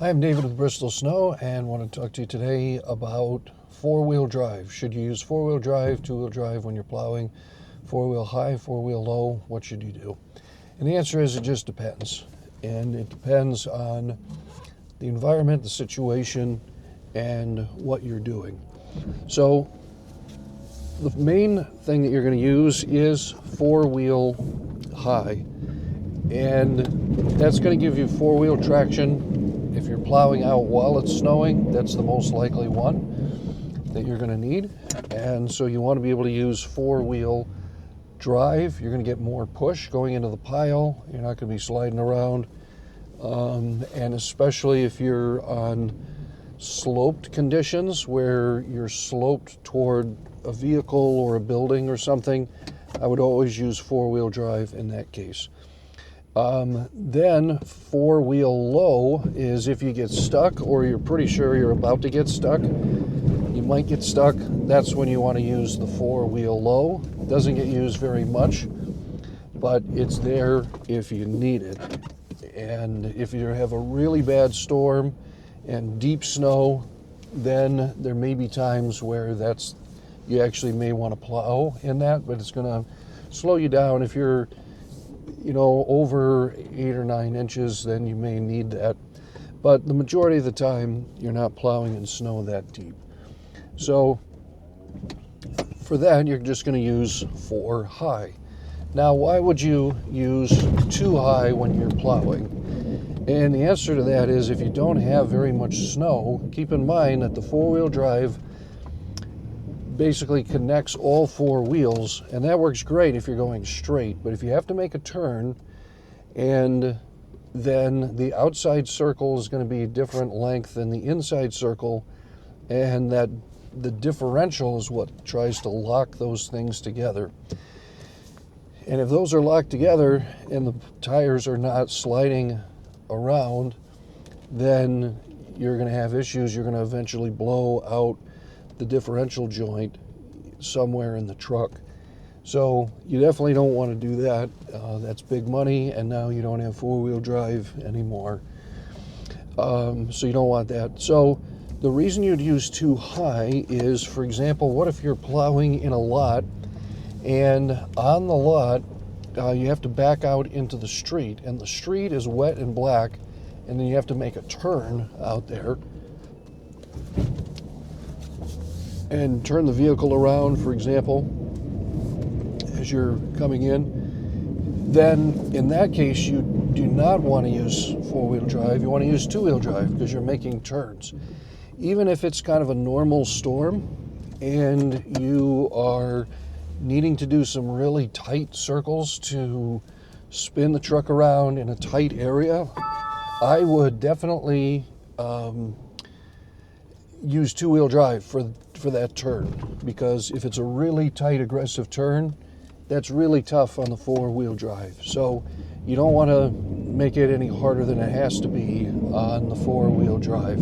Hi, I'm David with Bristol Snow and want to talk to you today about four-wheel drive. Should you use four-wheel drive, two-wheel drive when you're plowing, four-wheel high, four-wheel low? What should you do? And the answer is it just depends. And it depends on the environment, the situation, and what you're doing. So the main thing that you're going to use is four-wheel high. And that's going to give you four-wheel traction. If you're plowing out while it's snowing, that's the most likely one that you're going to need. And so you want to be able to use four-wheel drive. You're going to get more push going into the pile. You're not going to be sliding around. And especially if you're on sloped conditions where you're sloped toward a vehicle or a building or something, I would always use four-wheel drive in that case. Then four-wheel low is if you get stuck or you're pretty sure you're about to get stuck. You might get stuck. That's when you want to use the four-wheel low. It doesn't get used very much, but it's there if you need it. And if you have a really bad storm and deep snow, then there may be times where you actually may want to plow in that, but it's going to slow you down. If you're over 8 or 9 inches, then you may need that. But the majority of the time, you're not plowing in snow that deep. So for that, you're just going to use 4 high. Now, why would you use 2 high when you're plowing? And the answer to that is if you don't have very much snow, keep in mind that the four-wheel drive basically connects all 4 wheels, and that works great if you're going straight. But if you have to make a turn, and then the outside circle is going to be a different length than the inside circle, and that the differential is what tries to lock those things together. And if those are locked together and the tires are not sliding around, then you're going to have issues. You're going to eventually blow out the differential joint somewhere in the truck. So you definitely don't want to do that. That's big money, and now you don't have four-wheel drive anymore. So you don't want that. So the reason you'd use 2 high is, for example, what if you're plowing in a lot, and on the lot you have to back out into the street, and the street is wet and black, and then you have to make a turn out there and turn the vehicle around, for example, as you're coming in. Then in that case, you do not want to use four-wheel drive. You want to use two-wheel drive because you're making turns. Even if it's kind of a normal storm and you are needing to do some really tight circles to spin the truck around in a tight area, I would definitely use two-wheel drive for that turn, because if it's a really tight, aggressive turn, that's really tough on the four-wheel drive. So you don't want to make it any harder than it has to be on the four-wheel drive.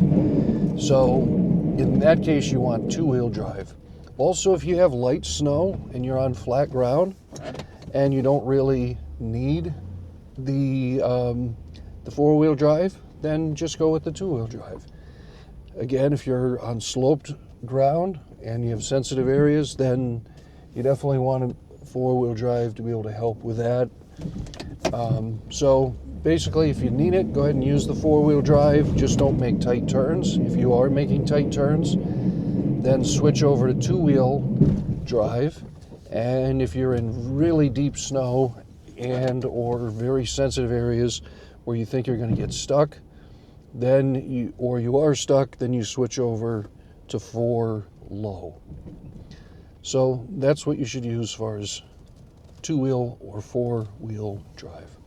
So in that case, you want two-wheel drive. Also, if you have light snow and you're on flat ground and you don't really need the four-wheel drive, then just go with the two-wheel drive. Again, if you're on sloped ground and you have sensitive areas, then you definitely want a four-wheel drive to be able to help with that. So basically, if you need it, go ahead and use the four-wheel drive. Just don't make tight turns. If you are making tight turns, then switch over to two-wheel drive. And if you're in really deep snow and or very sensitive areas where you think you're going to get stuck, then you are stuck, then you switch over to 4 low. So that's what you should use as far as two-wheel or four-wheel drive.